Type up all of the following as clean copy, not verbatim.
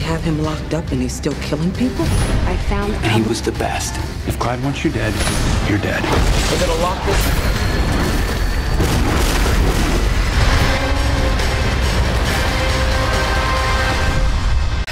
have him locked up and he's still killing people? I found... And he was the best. If Clyde wants you dead, you're dead. We're gonna lock this...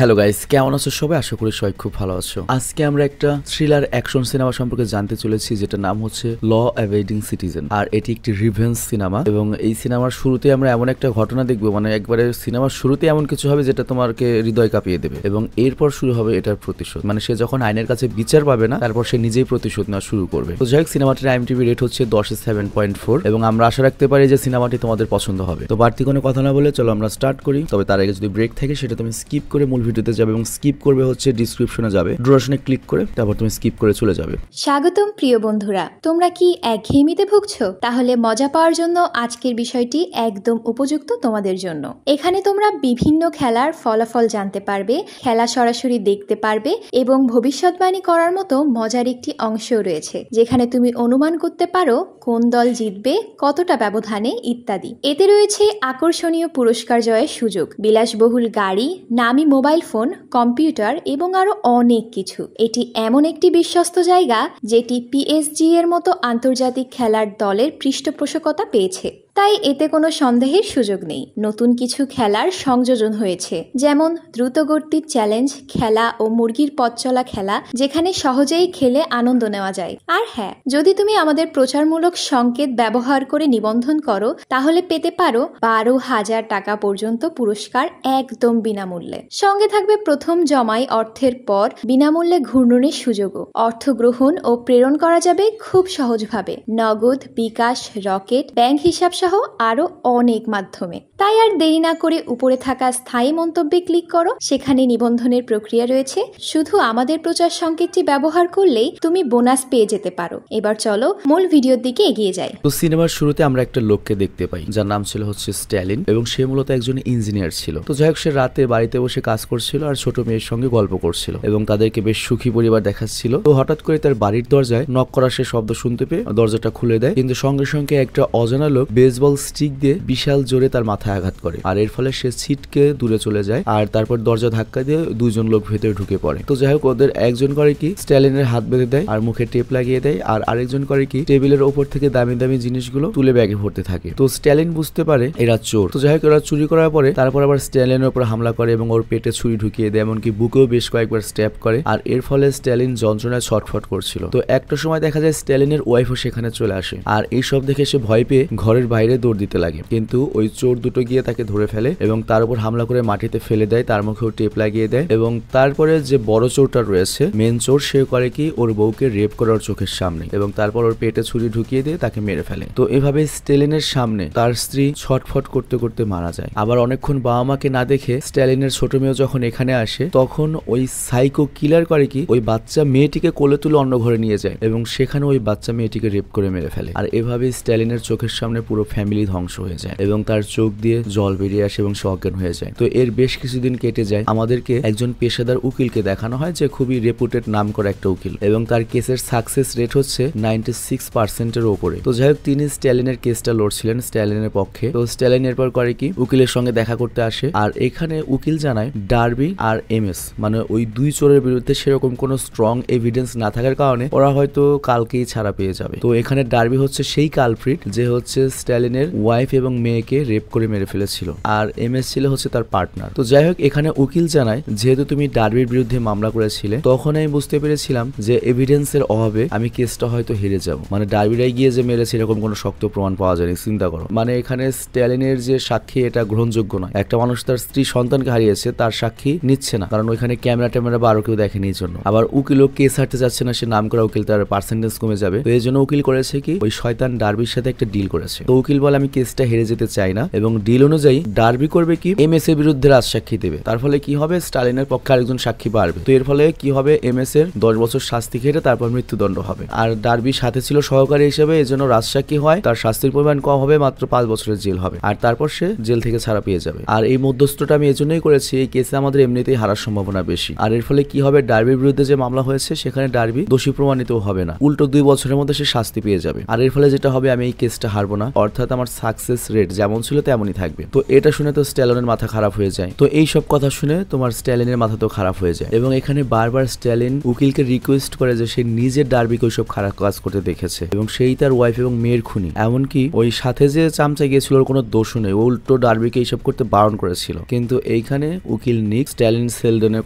hello guys, কেমন আছো সবাই? আশা করি সবাই খুব ভালো আছো। আজকে আমরা একটা থ্রিলার অ্যাকশন সিনেমা সম্পর্কে জানতে চলেছি, যেটা নাম হচ্ছে ল অ্যাভয়েডিং সিটিজেন। আর এটি একটি রিভেঞ্জ সিনেমা এবং এই সিনেমার শুরুতে আমরা এমন একটা ঘটনা দেখবো, মানে একবারে সিনেমার শুরুতে এমন কিছু হবে যেটা তোমাকে হৃদয় কাঁপিয়ে দেবে এবং এরপর শুরু হবে এটার প্রতিশোধ। মানে সে যখন আইনের কাছে বিচার পাবে না, তারপর সে নিজেই প্রতিশোধ নেওয়া শুরু করবে। তো যাই হোক, সিনেমাটির IMDb রেট হচ্ছে 10.7.4 এবং আমরা আশা রাখতে পারি যে সিনেমাটি তোমাদের পছন্দ হবে। তো বাড়তি কোনো কথা না বলে চলো আমরা স্টার্ট করি। তবে তার আগে যদি ব্রেক থাকে সেটা তুমি স্কিপ করে মূল ভিডিওতে যাবে এবং স্কিপ করবে হচ্ছে ডিসক্রিপশনে যাবে, ডুরেশনে ক্লিক করে তারপর তুমি স্কিপ করে চলে যাবে। স্বাগতম প্রিয় বন্ধুরা, তোমরা কি একঘেয়েমিতে ভুগছো? তাহলে মজা পাওয়ার জন্য আজকের বিষয়টি একদম উপযুক্ত তোমাদের জন্য। এখানে তোমরা বিভিন্ন খেলার ফলাফল জানতে পারবে, খেলা সরাসরি দেখতে পারবে এবং ভবিষ্যৎবাণী করার মতো মজার একটি অংশও রয়েছে, যেখানে তুমি অনুমান করতে পারো কোন দল জিতবে, কতটা ব্যবধানে ইত্যাদি। এতে রয়েছে আকর্ষণীয় পুরস্কার জয়ের সুযোগ, বিলাসবহুল গাড়ি, নামি মোবাইল ফোন, কম্পিউটার এবং আরো অনেক কিছু। এটি এমন একটি বিশ্বস্ত জায়গা যেটি PSG এর মতো আন্তর্জাতিক খেলার দলের পৃষ্ঠপোষকতা পেয়েছে, তাই এতে কোনো সন্দেহের সুযোগ নেই। নতুন কিছু খেলার সংযোজন হয়েছে, যেমন দ্রুতগতির চ্যালেঞ্জ খেলা ও মুরগির পথ চলা খেলা, যেখানে সহজেই খেলে আনন্দ নেওয়া যায়। আর হ্যাঁ, যদি তুমি আমাদের প্রচারমূলক সংকেত ব্যবহার করে নিবন্ধন করো, তাহলে পেতে পারো 12,000 টাকা পর্যন্ত পুরস্কার একদম বিনামূল্যে। সঙ্গে থাকবে প্রথম জমাই অর্থের পর বিনামূল্যে ঘূর্ণনের সুযোগও। অর্থ গ্রহণ ও প্রেরণ করা যাবে খুব সহজভাবে, নগদ, বিকাশ, রকেট, ব্যাংক হিসাব সহ আরো অনেক মাধ্যমে। তাই আর দেরি না করে উপরে থাকা স্থায়ী মন্তব্যে ক্লিক করো, সেখানে নিবন্ধনের প্রক্রিয়া রয়েছে। শুধু আমাদের প্রচার সংকেতটি ব্যবহার করলেই তুমি বোনাস পেয়ে যেতে পারো। এবার চলো মূল ভিডিওর দিকে এগিয়ে যাই। তো সিনেমার শুরুতে আমরা একটা লোককে দেখতে পাই, যার নাম ছিল হচ্ছে স্ট্যালিন এবং সে মূলত একজন ইঞ্জিনিয়ার ছিল। তো যাই হোক, সে রাতে বাড়িতে বসে কাজ করছিল আর ছোট মেয়ের সঙ্গে গল্প করছিল এবং তাদেরকে বেশ সুখী পরিবার দেখাচ্ছিল। তো হঠাৎ করে তার বাড়ির দরজায় নক করা সে শব্দ শুনতে পেয়ে দরজাটা খুলে দেয়, কিন্তু সঙ্গে সঙ্গে একটা অজানা লোক বেসবল স্টিক দিয়ে বিশাল জোরে তার মাথায় আঘাত করে আর এর ফলে সে ছিটকে দূরে চলে যায় আর তারপর দরজা ধাক্কা দিয়ে দুজন লোক ভেতরে ঢুকে পড়ে। তো যাই হোক, ওদের একজন করে কি স্ট্যালিনের হাত বেঁধে দেয় আর মুখে টেপ লাগিয়ে দেয়, আর আরেকজন করে কি টেবিলের ওপর থেকে দামি দামি জিনিসগুলো তুলে ব্যাগে ভরতে থাকে। তো স্ট্যালিন বুঝতে পারে এরা চোর। তো যাই হোক, ওরা চুরি করার পরে তারপর আবার স্ট্যালিনের উপর হামলা করে এবং ওর পেটে ছুরি ঢুকিয়ে দেয়, এমনকি বুকেও বেশ কয়েকবার স্ট্যাপ করে আর এর ফলে স্ট্যালিন যন্ত্রণায় ছটফট করছিল। তো একটা সময় দেখা যায় স্ট্যালিনের ওয়াইফও সেখানে চলে আসে আর এইসব দেখে সে ভয় পেয়ে ঘরের বাইরে দৌড় দিতে লাগে, কিন্তু ওই চোর দুটো গিয়ে তাকে ধরে ফেলে এবং তার উপর হামলা করে মাটিতে ফেলে দেয়, তার মুখেও টেপ লাগিয়ে দেয় এবং তারপরে যে বড় চোরটা রয়েছে, মেন চোর, সে করে কি ওর বউকে রেপ করার চোখের সামনে এবং তারপর ওর পেটে ছুরি ঢুকিয়ে দিয়ে তাকে মেরে ফেলে। তো এভাবে স্ট্যালিনের সামনে তার স্ত্রী ছটফট করতে করতে মারা যায়। আবার অনেকক্ষণ বাবা মাকে না দেখে স্ট্যালিনের ছোট মেয়ে যখন এখানে আসে, তখন ওই সাইকো কিলার করে কি ওই বাচ্চা মেয়েটিকে কোলে তুলে অন্য ঘরে নিয়ে যায় এবং সেখানে ওই বাচ্চা মেয়েটিকে রেপ করে মেরে ফেলে। আর এভাবে স্ট্যালিনের চোখের সামনে পুরো ফ্যামিলি ধ্বংস হয়ে যায় এবং তার চোখ দিয়ে জল বেরিয়ে আসে এবং সে অজ্ঞান হয়ে যায়। তো এর বেশ কিছুদিন কেটে যায়, আমাদেরকে একজন পেশাদার উকিলকে দেখানো হয় যে খুবই রেপুটেড নাম করা একটা উকিল এবং তার কেসের সাকসেস রেট হচ্ছে 96% এর উপরে। তো যাই হোক, তিনি স্ট্যালিনের কেসটা লড়ছিলেন স্ট্যালিনের পক্ষে। তো স্ট্যালিন এরপর করে কি উকিলের সঙ্গে দেখা করতে আসে আর এখানে উকিল জানায় ডার্বি আর MS, মানে ওই দুই চোরের বিরুদ্ধে সেরকম কোনো স্ট্রং এভিডেন্স না থাকার কারণে ওরা হয়তো কালকেই ছাড়া পেয়ে যাবে। তো এখানে ডার্বি হচ্ছে সেই কালপ্রিট যে হচ্ছে স্ট্যালিনের ওয়াইফ এবং মেয়েকে রেপ করে মেরে ফেলেছিল আর MS ছিল হচ্ছে তার পার্টনার। তো যাই হোক, এখানে উকিল জানায় যেহেতু তুমি ডার্বির বিরুদ্ধে মামলা করেছিলে, তখন আমি বুঝতে পেরেছিলাম যে এভিডেন্সের অভাবে আমি কেসটা হয়তো হেরে যাব। মানে ডার্বিরাই গিয়ে যে মেরেছে এরকম কোনো শক্ত প্রমাণ পাওয়া যায়নি। চিন্তা করো, মানে এখানে স্ট্যালিনের যে সাক্ষী এটা গ্রহণযোগ্য নয়। একটা মানুষ তার স্ত্রী সন্তানকে হারিয়েছে, তার সাক্ষী নিচ্ছে না, কারণ ওইখানে ক্যামেরা ট্যামেরা বা আরো কেউ দেখেনি। এই জন্য আবার উকিলও কেস হারতে যাচ্ছে না, সে নাম করা উকিল, তার পার্সেন্টেজ কমে যাবে। তো এই জন্য উকিল করেছে কি ওই শয়তান ডার্বির সাথে একটা ডিল করেছে। তো উকিল বলে আমি কেসটা হেরে যেতে চাই না এবং ডিল অনুযায়ী ডার্বি করবে কি MS এর বিরুদ্ধে রাজসাক্ষী দেবে। তার ফলে কি হবে, স্টালিনের পক্ষে আরেকজন সাক্ষী বাড়বে। তো এর ফলে কি হবে, MS এর 10 বছর শাস্তি খেটে তারপর মৃত্যুদণ্ড হবে। আর ডার্বির সাথে ছিল সহকারী হিসেবে, এজন্য রাজসাক্ষী হয়, তার শাস্তির পরিমাণ কম হবে, মাত্র 5 বছরের জেল হবে আর তারপর সে জেল থেকে ছাড়া পেয়ে যাবে। আর এই মধ্যস্থটা আমি এজন্যই করেছি, এই কেসে আমাদের এমনিতেই হারার সম্ভাবনা বেশি। আর এর ফলে কি হবে, ডার্বির বিরুদ্ধে যে মামলা হয়েছে সেখানে ডার্বি দোষী প্রমাণিত হবে না, উল্টো 2 বছরের মধ্যে সে শাস্তি পেয়ে যাবে। আর এর ফলে যেটা হবে, আমি এই কেসটা হারবো না, অর্থাৎ অর্থাৎ আমার সাকসেস রেট যেমন ছিল তেমনই থাকবে। তো এটা শুনে তো স্ট্যালিনের মাথা খারাপ হয়ে যায়। তো এই সব কথা শুনে তোমার স্ট্যালিনের মাথা তো খারাপ হয়ে যায় এবং এখানে বারবার স্ট্যালিন উকিলকে রিকোয়েস্ট করে যে সে নিজের ডার্বিকে ওইসব খারাপ কাজ করতে দেখেছে এবং সেই তার ওয়াইফ এবং মেয়ের খুনি। এমনকি ওই সাথে যে চামচা গিয়েছিল ওর কোনো দোষও নেই, উল্টো ডার্বিকে এইসব করতে বারণ করেছিল। কিন্তু এইখানে উকিল নিক স্ট্যালিন শেলডনের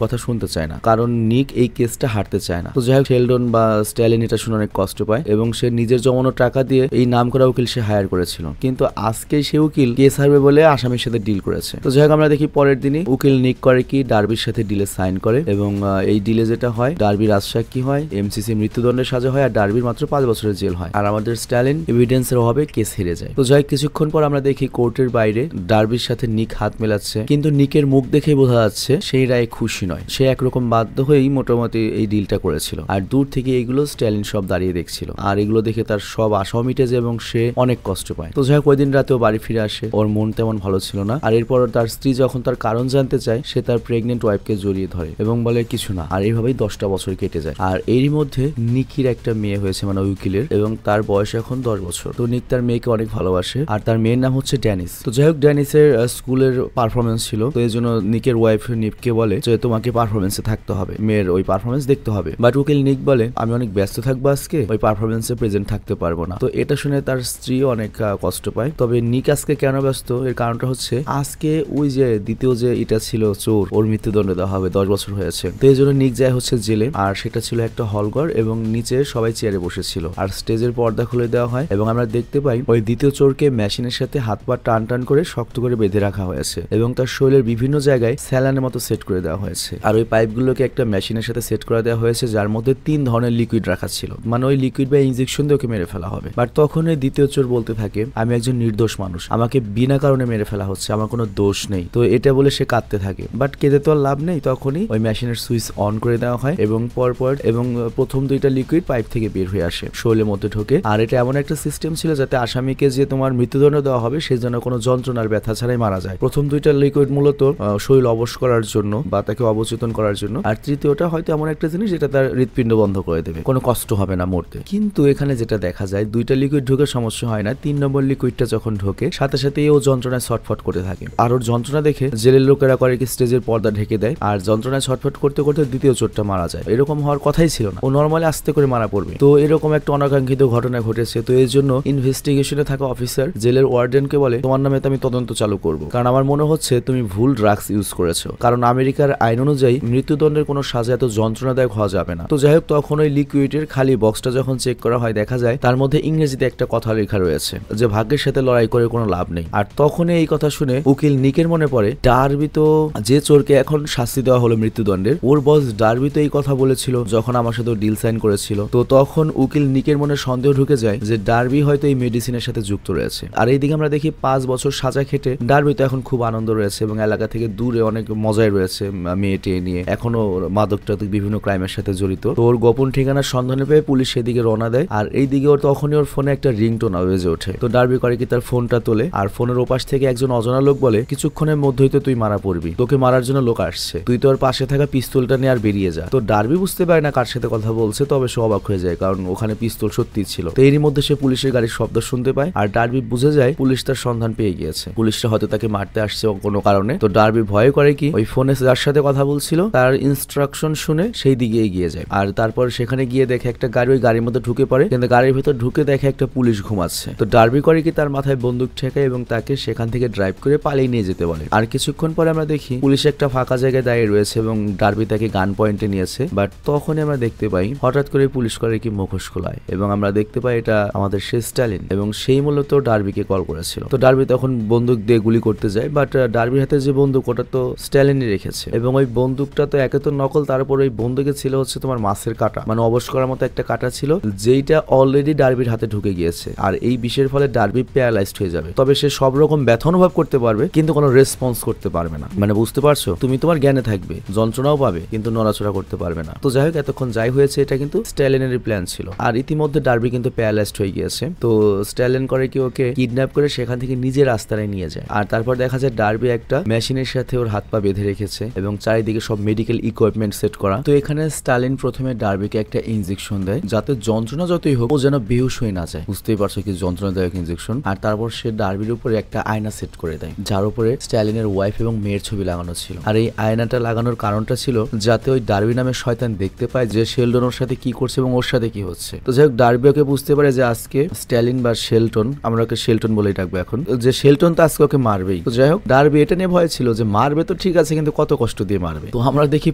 কথা শুনতে চায় না, কারণ নিক এই কেসটা হারতে চায় না। তো যাই হোক শেলডন বা স্ট্যালিন এটা শুনে অনেক কষ্ট পায় এবং সে নিজের জমানো টাকা দিয়ে এই নাম করা উকিল সে হায়ার করেছিল, কিন্তু আজকে সে উকিল কেস হারবে বলে আসামির সাথে ডিল করেছে। তো যাই হোক আমরা দেখি পরের দিনই উকিল নিক করে কি ডার্বির সাথে ডিলে সাইন করে এবং এই ডিলে যেটা হয় ডার্বি রাজসাক্ষী হয়, এমসিসি মৃত্যুদণ্ডের সাজা হয় আর ডার্বির মাত্র 5 বছরের জেল হয় আর আমাদের স্ট্যালিন এভিডেন্সের অভাবে কেস হেরে যায়। তো যাই কিছুক্ষণ পর আমরা দেখি কোর্টের বাইরে ডার্বির সাথে নিক হাত মেলাচ্ছে, কিন্তু নিকের মুখ দেখেই বোঝা যাচ্ছে সেই রায়ে খুশি নয়, সে একরকম বাধ্য হয়েই মোটামুটি এই ডিলটা করেছিল আর দূর থেকে এইগুলো স্ট্যালিন সব দাঁড়িয়ে দেখছিল আর এগুলো দেখে তার সব আশাও মিটে যায় এবং সে অনেক কষ্ট পায়। তো যাই হোক ওই দিন রাতেও বাড়ি ফিরে আসে, ওর মন তেমন ভালো ছিল না আর এরপর তার স্ত্রী যখন তার কারণ জানতে চায় সে তার প্রেগনেন্ট ওয়াইফকে জড়িয়ে ধরে এবং বলে কিছু না, আর এইভাবেই 10টা বছর কেটে যায়। আর এরই মধ্যে নিকির একটা মেয়ে হয়েছে মানে উকিলের এবং তার বয়স এখন 10 বছর। তো নিক তার মেয়েকে অনেক ভালোবাসে আর তার মেয়ের নাম হচ্ছে ড্যানিস। তো যাই হোক ড্যানিসের স্কুলের পারফরমেন্স ছিল, তো এই জন্য নিকের ওয়াইফ নিককে বলে যে তোমাকে পারফরমেন্সে থাকতে হবে, মেয়ের ওই পারফরমেন্স দেখতে হবে। বাট উকিল নিক বলে আমি অনেক ব্যস্ত থাকবো আজকে, ওই পারফরমেন্সে প্রেজেন্ট থাকতে পারবো না। তো এটা শুনে তার স্ত্রী অনেক কষ্ট পায়। তবে নিক আজকে কেন ব্যস্ত এর কারণটা হচ্ছে আজকে ওই যে দ্বিতীয় যে এটা ছিল চোর, ওর মৃত্যুদণ্ড দেওয়া হবে, 10 বছর হয়েছে। তো এই জন্য নিক যায় হচ্ছে জেলে আর সেটা ছিল একটা হলঘর এবং নিচে সবাই চেয়ারে বসেছিল আর স্টেজের পর্দা খুলে দেওয়া হয় এবং আমরা দেখতে পাই ওই দ্বিতীয় চোরকে মেশিনের সাথে হাত পা টান টান করে শক্ত করে বেঁধে রাখা হয়েছে এবং তার শরীরের বিভিন্ন জায়গায় স্যালানের মতো সেট করে দেওয়া হয়েছে আর ওই পাইপগুলোকে একটা মেশিনের সাথে সেট করে দেওয়া হয়েছে যার মধ্যে 3 ধরনের লিকুইড রাখা ছিল, মানে ওই লিকুইড বা ইনজেকশন দিয়ে ওকে মেরে ফেলা হবে। বাট তখন ওই দ্বিতীয় চোর বলতে থাকে আমি একজন নির্দোষ মানুষ, আমাকে বিনা কারণে মেরে ফেলা হচ্ছে, আমার কোনো দোষ নেই। তো এটা বলে সে কাঁদতে থাকে, বাট কেঁদে তো আর লাভ নেই। তখনই ওই মেশিনের সুইচ অন করে দেওয়া হয় এবং পরপর এবং প্রথম 2টা লিকুইড পাইপ থেকে বের হয়ে আসে, শরীরের মধ্যে ঢোকে। আর এটা এমন একটা সিস্টেম ছিল যাতে আসামিকে যে তোমার মৃত্যুদণ্ড দেওয়া হবে সেই জন্য কোনো যন্ত্রণার ব্যথা ছাড়াই মারা যায়। প্রথম 2টা লিকুইড মূলত শরীর অবশ করার জন্য বা তাকে অবচেতন করার জন্য, আর তৃতীয়টা হয়তো এমন একটা জিনিস যেটা তার হৃৎপিণ্ড বন্ধ করে দেবে, কোনো কষ্ট হবে না মরতে। কিন্তু এখানে যেটা দেখা যায় 2টা লিকুইড ঢোকে সমস্যা হয় না, 3 নম্বর লিকুইডটা যখন ঢোকে সাথে সাথেই ও যন্ত্রণায় ছটফট করতে থাকে আর ওর যন্ত্রণা দেখে জেলের লোকেরা করে কি স্টেজের পর্দা ঢেকে দেয় আর যন্ত্রণায় ছটফট করতে করতে দ্বিতীয় চোরটা মারা যায়। এরকম হওয়ার কথাই ছিল না, ও নরমালি আস্তে করে মারা পড়বে। তো এরকম একটা অনাকাঙ্ক্ষিত ঘটনা ঘটেছে। তো এর জন্য ইনভেস্টিগেশনে থাকা অফিসার জেলের ওয়ার্ডেনকে বলে তোমার নামে আমি তদন্ত চালু করব, কারণ আমার মনে হচ্ছে তুমি ভুল ড্রাগস ইউজ করেছো, কারণ আমেরিকার আইন অনুযায়ী মৃত্যুদণ্ডের কোনো সাজা এত যন্ত্রণাদায়ক হওয়া যাবে না। তো যাই হোক তখন ওই লিকুইডের খালি বক্সটা যখন চেক করা হয় দেখা যায় তার মধ্যে ইংরেজিতে একটা কথা লেখা রয়েছে যে ভাগ্যের সাথে লড়াই করে কোনো লাভ নেই। আর তখনই এই কথা শুনে উকিল নিকের মনে পড়ে ডার্বি তো যে চোরকে এখন শাস্তি দেওয়া হলো মৃত্যুদণ্ডের, ওর বস ডার্বি তো এই কথা বলেছিল যখন আমার সাথে ডিল সাইন করেছিল। তো তখন উকিল নিকের মনে সন্দেহ ঢুকে যায় যে ডার্বি হয়তো এই মেডিসিনের সাথে যুক্ত রয়েছে। আর এইদিকে আমরা দেখি 5 বছর সাজা খেটে ডার্বি তো এখন খুব আনন্দ রয়েছে এবং এলাকা থেকে দূরে অনেক মজায় রয়েছে, মেয়েটে নিয়ে এখনো মাদক টাদক বিভিন্ন ক্রাইমের সাথে জড়িত। তো ওর গোপন ঠিকানার সন্ধানে পেয়ে পুলিশ সেদিকে রওনা দেয় আর এইদিকে ওর তখনই ওর ফোনে একটা রিংটোন বেজে ওঠে। তো ডার্বি করে কি তার ফোনটা তোলে আর ফোনের ওপাশ থেকে একজন অজানা লোক বলে কিছুক্ষণের মধ্যেই তো তুই মারা পড়বি, তোকে মারার জন্য লোক আসছে, তুই তোর পাশে থাকা পিস্তলটা নিয়ে আর বেরিয়ে যা। তো ডার্বি বুঝতে পারে না কার সাথে কথা বলছে, তবে সে অবাক হয়ে যায় কারণ ওখানে পিস্তল সত্যি ছিল। তো এরই মধ্যে সে পুলিশের গাড়ির শব্দ শুনতে পায় আর ডার্বি বুঝে যায় পুলিশ তার সন্ধান পেয়ে গিয়েছে, পুলিশরা হয়তো তাকে মারতে আসছে কোনো কারণে। তো ডার্বি ভয় করে কি ওই ফোনে যার সাথে কথা বলছিল তার ইনস্ট্রাকশন শুনে সেই দিকে এগিয়ে যায় আর তারপর সেখানে গিয়ে দেখে একটা গাড়ি, ওই গাড়ির মধ্যে ঢুকে পড়ে, কিন্তু গাড়ির ভেতর ঢুকে দেখে একটা পুলিশ ঘুমাচ্ছে। তো ডার্বি করে কি তার মাথায় বন্দুক ঠেকায় এবং তাকে সেখান থেকে ড্রাইভ করে পালিয়ে নিয়ে যেতে বলে। আর কিছুক্ষণ পরে আমরা দেখি পুলিশ একটা ফাঁকা জায়গায় দাঁড়িয়ে রয়েছে এবং ডার্বি তাকে গান পয়েন্টে নিয়েছে। বাট তখনই আমরা দেখতে পাই হঠাৎ করে পুলিশ করে কি মুখোশ খোলায় এবং আমরা দেখতে পাই এটা আমাদের সে স্ট্যালিন এবং সেই মূলত ডার্বিকে কল করেছিল। তো ডার্বি তখন বন্দুক দিয়ে গুলি করতে যায়, বাট ডার্বির হাতে যে বন্দুক ওটা তো স্ট্যালিনই রেখেছে এবং ওই বন্দুকটা তো একে তো নকল, তারপর ওই বন্দুকে ছিল হচ্ছে তোমার মাছের কাঁটা, মানে অবশ করার মতো একটা কাঁটা ছিল যেইটা অলরেডি ডার্বির হাতে ঢুকে গিয়েছে আর এই বিষের ফলে ডার্বি প্যারালাইজড হয়ে যাবে। তবে সে সব রকম ব্যথা অনুভব করতে পারবে কিন্তু কোনো রেসপন্স করতে পারবে না, মানে বুঝতে পারছো, তুমি তোমার জ্ঞানে থাকবে, যন্ত্রণাও পাবে কিন্তু নড়াচড়া করতে পারবে না। তো যাই হোক এতক্ষণ যাই হয়েছে এটা কিন্তু স্ট্যালিনের প্ল্যান ছিল আর ইতিমধ্যে ডার্বি কিন্তু প্যারালাইজড হয়ে গিয়েছে। তো স্ট্যালিন করে কি ওকে কিডন্যাপ করে সেখান থেকে নিজের রাস্তায় নিয়ে যায় আর তারপর দেখা যায় ডার্বি একটা মেশিনের সাথে ওর হাত পা বেঁধে রেখেছে এবং চারিদিকে সব মেডিকেল ইকুইপমেন্ট সেট করা। তো এখানে স্ট্যালিন প্রথমে ডার্বিকে একটা ইনজেকশন দেয় যাতে যন্ত্রণা যতই হোক ও যেন বেহুশ হয়ে না যায়, বুঝতেই পারছো কি যন্ত্রণাদায়ক ইনজেকশন। আর তারপর সে ডার্বির উপরে একটা আয়না সেট করে দেয়, যার উপরে স্ট্যালিনের ওয়াইফ এবং মেয়ের ছবি লাগানো ছিল। আর এই আয়নাটা লাগানোর কারণটা ছিল যাতে ওই ডার্বি নামে শয়তান দেখতে পায় যে শেলডন ওর সাথে কি করছে এবং ওর সাথে কি হচ্ছে। তো যাই হোক, ডার্বি ওকে বুঝতে পারে যে আজকে স্ট্যালিন বা শেলটন, আমরা ওকে শেলটন বলেই ডাকবো এখন, যে শেলটন তো আজকে ওকে মারবেই। তো যাই হোক, ডার্বি এটা নিয়ে ভয় ছিল যে মারবে তো ঠিক আছে, কিন্তু কত কষ্ট দিয়ে মারবে। তো আমরা দেখি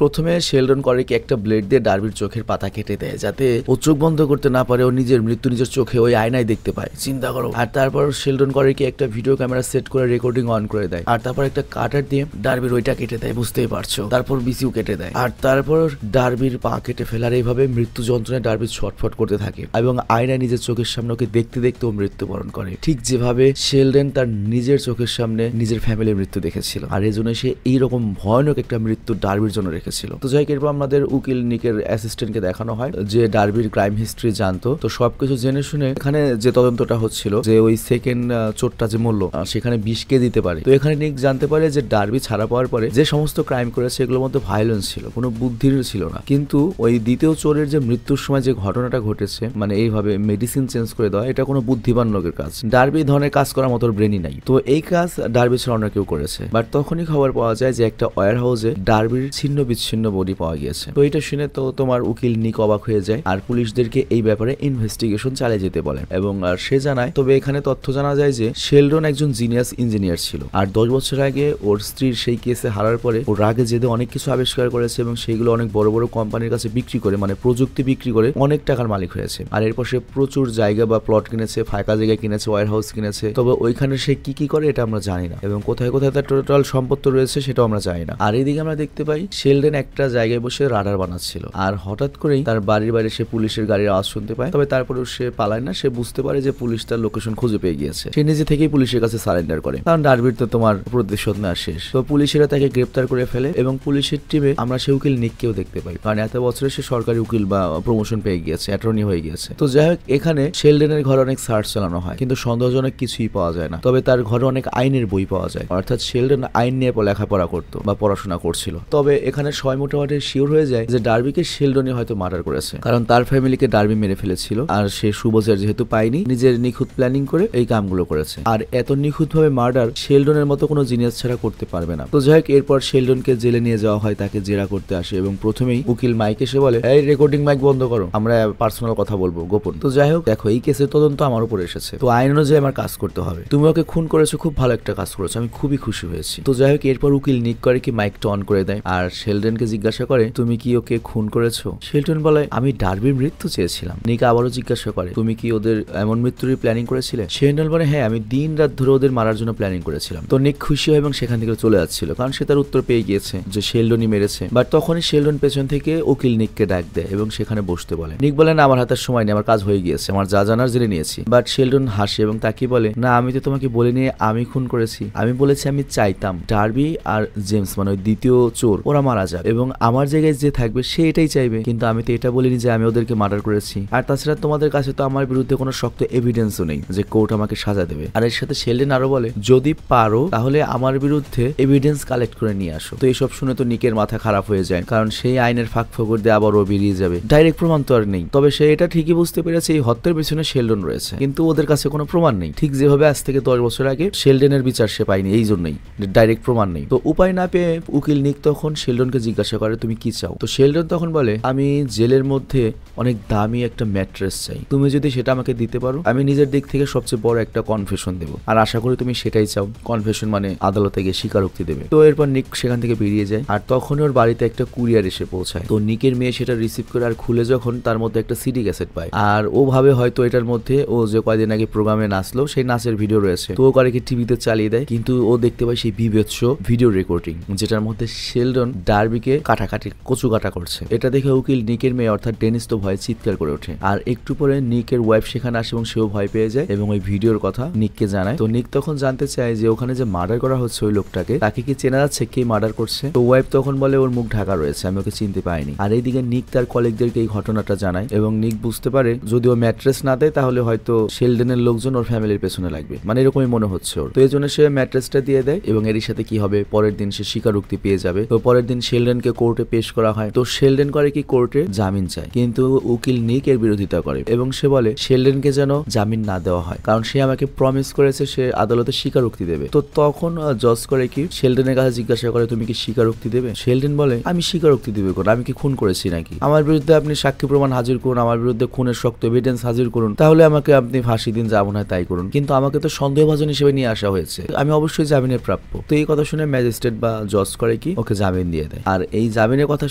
প্রথমে শেলডন করে কি একটা ব্লেড দিয়ে ডার্বির চোখের পাতা কেটে দেয়, যাতে ও চোখ বন্ধ করতে না পারে, ও নিজের মৃত্যু নিজের চোখে ওই আয়নায় দেখতে পায়। চিন্তা করো। আর তারপর শেলডন করে কি একটা ভিডিও ক্যামেরা সেট করে রেকর্ডিং অন করে দেয়, আর তারপর একটা কাটার দিয়ে ডার্বির ওইটা কেটে দেয়, বুঝতেই পারছো। তারপর বিসিও কেটে দেয়, আর তারপর ডার্বির পা কেটে ফেলার এইভাবে মৃত্যু যন্ত্রণায় ডার্বির ছটফট করতে থাকে এবং আয়নায় নিজের চোখের সামনে ওকে দেখতে দেখতে ও মৃত্যুবরণ করে, ঠিক যেভাবে শেলডন তার নিজের চোখের সামনে নিজের ফ্যামিলির মৃত্যু দেখেছিল। আর এই জন্য সে এইরকম ভয়ানক একটা মৃত্যু ডার্বির জন্য রেখেছিল। তো যাই হোক, এরপর আমাদের উকিল নিকের অ্যাসিস্ট্যান্টকে দেখানো হয় যে ডার্বির ক্রাইম হিস্ট্রি জানতো। তো সবকিছু জেনে শুনে এখানে যে তদন্তটা হচ্ছিল যে ওই সেকেন্ড চোরটা যে মরল সেখানে বিষকে দিতে পারে। তো এখানে নিক জানতে পারে যে ডার্বি ছাড়া পাওয়ার পরে যে সমস্ত ক্রাইম করেছে এগুলোর মধ্যে ভায়োলেন্স ছিল, কোনো বুদ্ধির ছিল না। কিন্তু ওই দ্বিতীয় চোরের যে মৃত্যুর সময় যে ঘটনাটা ঘটেছে, মানে এইভাবে মেডিসিন চেঞ্জ করে দেওয়া, এটা কোনো বুদ্ধিমান লোকের কাজ। ডার্বি ধরনের কাজ করার মতো ব্রেনই নাই। তো এই কাজ ডার্বি ছাড়া অন্য কেউ করেছে। বাট তখনই খবর পাওয়া যায় যে একটা ওয়্যার হাউসে ডার্বির ছিন্ন বিচ্ছিন্ন বডি পাওয়া গিয়েছে। তো এটা শুনে তো তোমার উকিল নিক অবাক হয়ে যায় আর পুলিশদেরকে এই ব্যাপারে ইনভেস্টিগেশন চালিয়ে যেতে বলে। এবং সে জানায়, তবে এখানে তথ্য জানা যায় যে শেলডন একজন জিনিয়াস ইঞ্জিনিয়ার ছিল, আর 10 বছর আগে ওর স্ত্রীর সেই কেসে হারার পরে ওর রাগে জেদে অনেক কিছু আবিষ্কার করেছে এবং সেইগুলো অনেক বড় বড় কোম্পানির কাছে বিক্রি করে, মানে প্রযুক্তি বিক্রি করে অনেক টাকার মালিক হয়েছে। আর এরপর সে প্রচুর জায়গা বা প্লট কিনেছে, ফাঁকা জায়গা কিনেছে, ওয়্যার হাউস কিনেছে। তবে ওইখানে সে কি কি করে এটা আমরা জানি না, এবং কোথায় কোথায় তার টোটাল সম্পত্তি রয়েছে সেটাও আমরা জানি না। আর এইদিকে আমরা দেখতে পাই শেলডন একটা জায়গায় বসে রাডার বানাচ্ছিল, আর হঠাৎ করেই তার বাড়ির বাইরে সে পুলিশের গাড়ির আওয়াজ শুনতে পায়। তবে তারপরেও সে পালায় না, সে বুঝতে পারে যে পুলিশ তার লোকেশন খুঁজে পেয়ে গিয়েছে। সে নিজে থেকেই পুলিশের কাছে সারেন্ডার করে, কারণ ডার্বির তো তোমার প্রতিশোধ নেওয়া শেষ। তো পুলিশেরা তাকে গ্রেপ্তার করে ফেলে এবং পুলিশের টিমে আমরা সে উকিল নিককেও দেখতে পাই, কারণ এত বছরে সে সরকারি উকিল বা প্রমোশন পেয়ে গিয়েছে, অ্যাটর্নি হয়ে গিয়েছে। তো যাই হোক, এখানে শেলডনের ঘরে অনেক সার্চ চালানো হয়, কিন্তু সন্দেহজনক কিছুই পাওয়া যায় না। তবে তার ঘরে অনেক আইনের বই পাওয়া যায়, অর্থাৎ শেলডন আইন নিয়ে লেখাপড়া করতো বা পড়াশোনা করছিল। তবে এখানে সবাই মোটামুটি শিওর হয়ে যায় যে ডার্বিকে শেলডনই হয়তো মার্ডার করেছে, কারণ তার ফ্যামিলিকে ডার্বি মেরে ফেলেছিল, আর সে সুবোঝার যেহেতু পায়নি, নিজের নিখুঁত প্ল্যানিং করে এই কামগুলো করেছে। আর এত নিখুঁত ভাবে মার্ডার শেলডনের মতো কোনো জিনিয়াস ছাড়া করতে পারবে না। তো যাই হোক, এরপর শেলডনকে জেলে নিয়ে যাওয়া হয়, তাকে জেরা করতে আসে এবং প্রথমেই উকিল মাইক এসে বলে, এই রেকর্ডিং মাইক বন্ধ করো, আমরা পার্সোনাল কথা বলবো, গোপন। তো যাই হোক, দেখো এই কেসের তদন্ত আমার উপর এসেছে, তো আইন অনুযায়ী আমার কাজ করতে হবে। তুমি ওকে খুন করেছো, খুব ভালো একটা কাজ করেছো, আমি খুবই খুশি হয়েছি। তো যাই হোক, এরপর উকিল নিক করে কি মাইকটা অন করে দেয় আর শেলডনকে জিজ্ঞাসা করে, তুমি কি ওকে খুন করেছো? শেলডন বলে, আমি ডার্বির মৃত্যু চেয়েছিলাম। নিক আবারও জিজ্ঞাসা করে, তুমি কি ওদের এমন মৃত্যুর প্ল্যানিং করেছিলে? শেলডন বলে, হ্যাঁ, আমি দিন রাত ধরে ওদের মারার জন্য প্ল্যানিং করেছিলাম। তো নিক খুশি হয় এবং সেখান থেকে চলে যাচ্ছিল, কারণ সে তার উত্তর পেয়ে গিয়েছে যে শেলডনই মেরেছে। বাট তখনই শেলডন পেছন থেকে উকিল নিককে ডাক দেয় এবং সেখানে বসতে বলে। নিক বলে, না, আমার হাতের সময় নেই, আমার কাজ হয়ে গিয়েছে, আমার যা জানার জেনে নিয়েছি। বাট শেলডন হাসে এবং তাকে বলে, না, আমি তো তোমাকে বলিনি আমি খুন করেছি, আমি বলেছি আমি চাইতাম ডার্বি আর জেমস, মানে ওই দ্বিতীয় চোর, ওরা মারা যাবে এবং আমার জায়গায় যে থাকবে সে এটাই চাইবে, কিন্তু আমি তো এটা বলিনি যে আমি ওদেরকে মার্ডার করেছি। আর তাছাড়া তোমাদের কাছে তো আমার বিরুদ্ধে কোনো শক্ত এভিডেন্সও নেই যে কোর্ট আমাকে সাজা দেবে। আর এর সাথে শেলডন আরো বলে, যদি পারো তাহলে আমার বিরুদ্ধে এভিডেন্স কালেক্ট করে নিয়ে আসো। তো এইসব শুনে তো নিকের মাথা খারাপ হয়ে যায়, কারণ সেই আইনের ফাঁক ফোকর দিয়ে আবার ও বেরিয়ে যাবে, ডাইরেক্ট প্রমাণ তো আর নেই। তবে সে এটা ঠিকই বুঝতে পেরেছে এই হত্যার পেছনে শেলডন রয়েছে, কিন্তু ওদের কাছে কোনো প্রমাণ নেই, ঠিক যেভাবে আজ থেকে 10 বছর আগে শেলডনের বিচার সে পায়নি, এই জন্যই ডাইরেক্ট প্রমাণ নেই। তো উপায় না পেয়ে উকিল নিক তখন শেলডনকে জিজ্ঞাসা করে, তুমি কি চাও? তো শেলডন তখন বলে, আমি জেলের মধ্যে অনেক দামি একটা ম্যাট্রেস চাই, তুমি যদি সেটা আমাকে দিতে পারো আমি নিজের দিক থেকে সবচেয়ে বড় একটা কনফেশন দেবো, আর আশা করি তুমি সেটাই চাও। কনফেশন মানে আদালতে গিয়ে স্বীকারোক্তি দেবে। তো এরপর নিক সেখান থেকে বেরিয়ে যায়, আর তখন ওর বাড়িতে একটা কুরিয়ার এসে পৌঁছায়। তো নিকের মেয়ে সেটা রিসিভ করে আর খুলে যখন তার মধ্যে একটা সিডি ক্যাসেট পায়, আর ও ভাবে হয়তো এটার মধ্যে ও যে কয়দিন আগে প্রোগ্রামে নাচলো সেই নাচের ভিডিও রয়েছে। তো ও করে কি টিভিতে চালিয়ে দেয়, কিন্তু ও দেখতে পায় সেই বিভৎস ভিডিও রেকর্ডিং, যেটার মধ্যে শেলডন ডার্বিকে কাটাকাটি কচু কাটা করছে। এটা দেখে উকিল নিকের মেয়ে অর্থাৎ ডেনিস তো ভয়ে চিৎকার করে ওঠে। আর একটু পরে নিকের ওয়াইফ সেখানে আসে এবং সেও ভয় পেয়ে যায় এবং ওই ভিডিওর কথা নিককে জানায়। তো নিক তখন জানতে চায় যে ওখানে যে মার্ডার করা হচ্ছে ওই লোকটাকে, তাকে কি চেনা যাচ্ছে, কে মার্ডার করছে? তো ওয়াইফ তখন বলে, ওর মুখ ঢাকা রয়েছে, আমি ওকে চিনতে পাইনি। আর এইদিকে নিক তার কলিগদেরকে এই ঘটনাটা জানায় এবং নিক বুঝতে পারে যদি ও ম্যাট্রেস না দেয় তাহলে হয়তো শেলডনের লোকজন ওর ফ্যামিলির পেছনে লাগবে, মানে এরকমই মনে হচ্ছে ওর। তো এই জন্য সে ম্যাট্রেসটা দিয়ে দেয় এবং এর সাথে কি হবে, পরের দিন সে স্বীকারোক্তি পেয়ে যাবে। তো পরের দিন শেলডনকে কোর্টে পেশ করা হয়। তো শেলডন করে কি কোর্টে জামিন চায়, কিন্তু উকিল নিক এর বিরোধিতা করে এবং সে বলে শেলডনকে যেন জামিন না দেওয়া দেওয়া হয়, কারণ সে আমাকে প্রমিস করেছে সে আদালতে স্বীকারোক্তি দেবে। তো তখন জজ করে কি শেলডনের কাছে জিজ্ঞাসা করে তুমি কি স্বীকারোক্তি দেবে? শেলডন বলে আমি স্বীকারোক্তি দেবে কোন, আমি কি খুন করেছি নাকি? আমার বিরুদ্ধে আপনি সাক্ষী প্রমাণ হাজির করুন, আমার বিরুদ্ধে খুনের শক্ত এভিডেন্স হাজির করুন, তাহলে আমাকে আপনি ফাঁসি দিন, যা মনে হয় তাই করুন, কিন্তু আমাকে তো সন্দেহভাজন হিসেবে নিয়ে আসা হয়েছে, আমি অবশ্যই জামিনের প্রাপ্য। তো এই কথা শুনে ম্যাজিস্ট্রেট বা জজ করে কি ওকে জামিন দিয়ে দেয়। আর এই জামিনের কথা